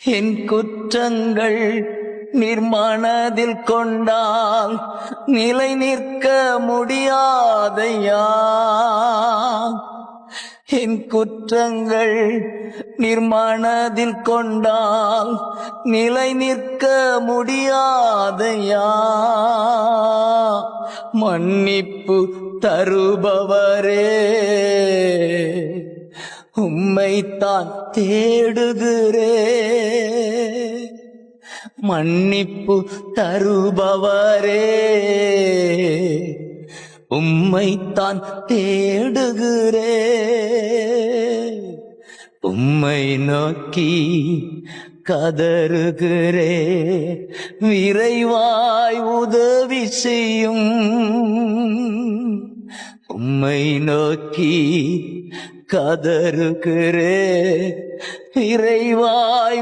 என் குற்றங்கள் நிர்மனதில் கொண்டால் நிலை நிற்க முடியாதையா. என் குற்றங்கள் நிர்மனதில் கொண்டால் நிலை நிற்க முடியாதையா. மன்னிப்பு தருபவரே, உம்மைத்தான் தேடுகிறே. மன்னிப்பு தருபவரே, உம்மைத்தான் தேடுகிறே. உம்மை நோக்கி கதறுகிறே, விரைவாய் உதவி செய்யும். உம்மை நோக்கி கதறுகிறே, விரைவாய்